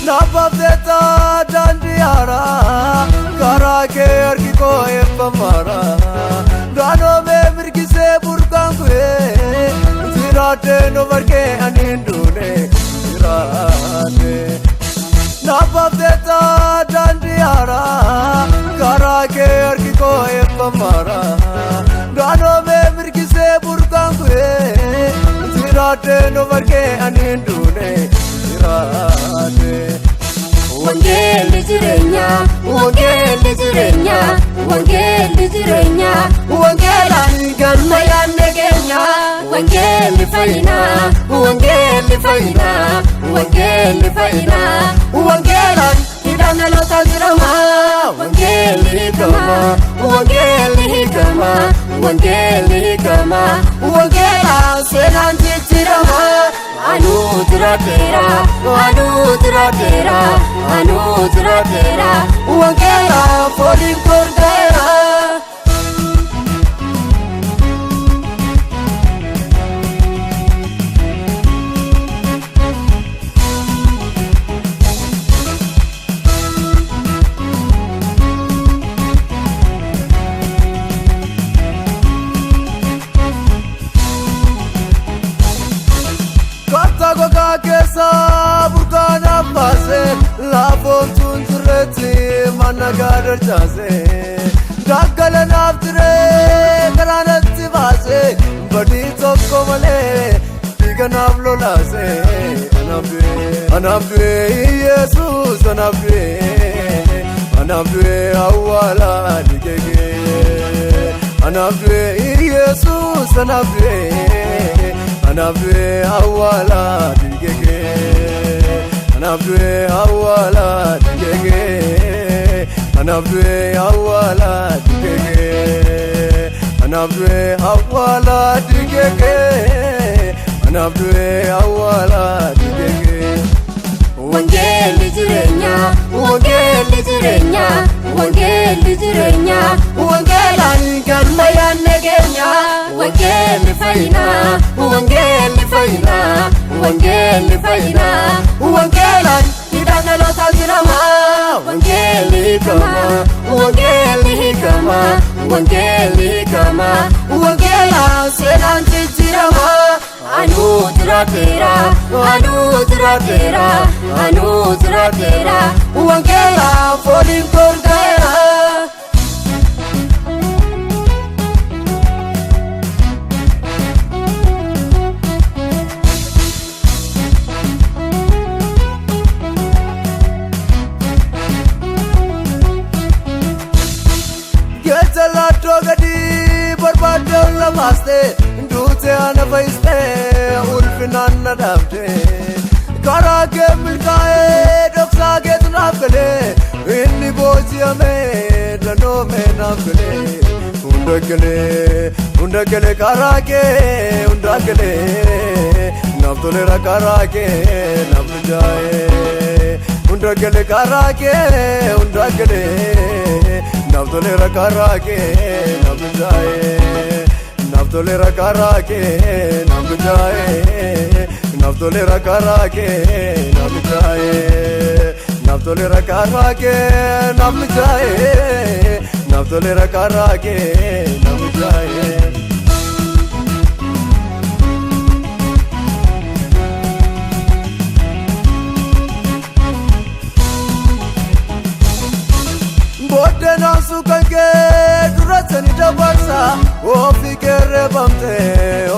Nababdeta dandiara karake arkiko efamara dano me mirgise burkangwe tirate no varke anindune tirate Nababdeta dandiara karake arkiko efamara dano me mirgise burkangwe tirate no varke anindune Wangel jirenya, wangel jirenya, wangel jirenya, wangela ganmaya negenya, wangel faina, wangel faina, wangel faina, wangela idana lota jirama, wangel hikama, wangel hikama, wangel hikama, wangela selanti jirama. Anu tira, wangela falling for dera. Goga kesa burkana pase la fontun tureti managadar chase dagala naftre karanati vase badi tokko male diganavlo lase anabde Jesus anabde awala digege anabde Jesus Anabwe awala digege Anabwe awala digege Anabwe awala digege Anabwe awala digege Anabwe awala digege Wangel jirenya, wangel jirenya, wangel jirenya, wangela ganmaya negenya, wangel faina, wangel faina, wangel faina, wangela idana lota jirama, wangel hikama, wangel hikama, wangel hikama, wangela selanti jirama. Anu tira, wangela falling for dera. Getala togadi barbado lamaste dute anafaiste ulfinanna davde karake milkae doksa getnafle inni boziame danome nafle undagale karake undagale naftolera karake nafjae undagale karake undagale naftolera karake nafjae naftolera karake nafjae naftolera karake nafjae naftolera karake nafjae naftolera karake nafjae Bodena sukange duratani dabarsa ofi kere bamte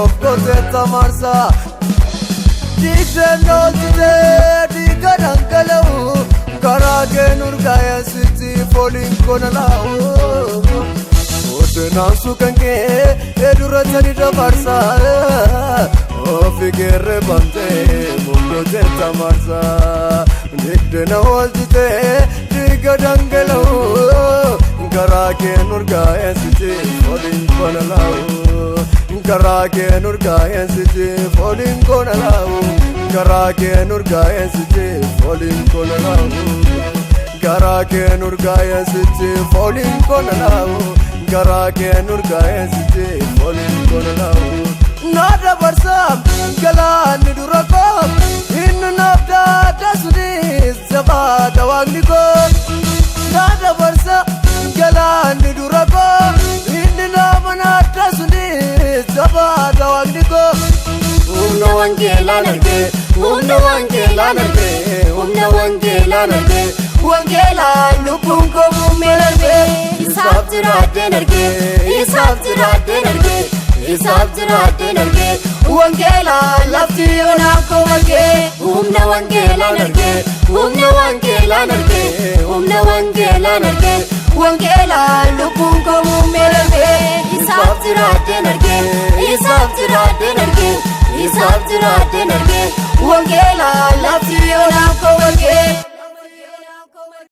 of kote tamarsa Diksheno jite dikadankalaw karage nurgaya siti falling konalau Bodena sukange duratani dabarsa ofi kere bamte of kote tamarsa Diksheno jite dikadankalaw karake nurgaya siti falling konalau karake nurgaya siti falling konalau karake nurgaya siti falling konalau karake nurgaya siti falling konalau karake nurgaya siti falling konalau nada barsam galan durakom in nafda tasni wangeelaan arge humna wangeelaan arge humna wangeelaan arge wangeelaan lubbuun koo muummeen arge isaaf jiraadheen arge isaaf jiraadheen arge isaaf jiraadheen arge wangeelaan lafti yonaaf koo arge humna wangeelaan arge humna wangeelaan arge humna wangeelaan arge wangeelaan lubbuun koo muummeen arge isaaf jiraadheen arge isaaf jiraadheen arge isaaf jiraadheen arge wangeelaan lafti yonaaf koo arge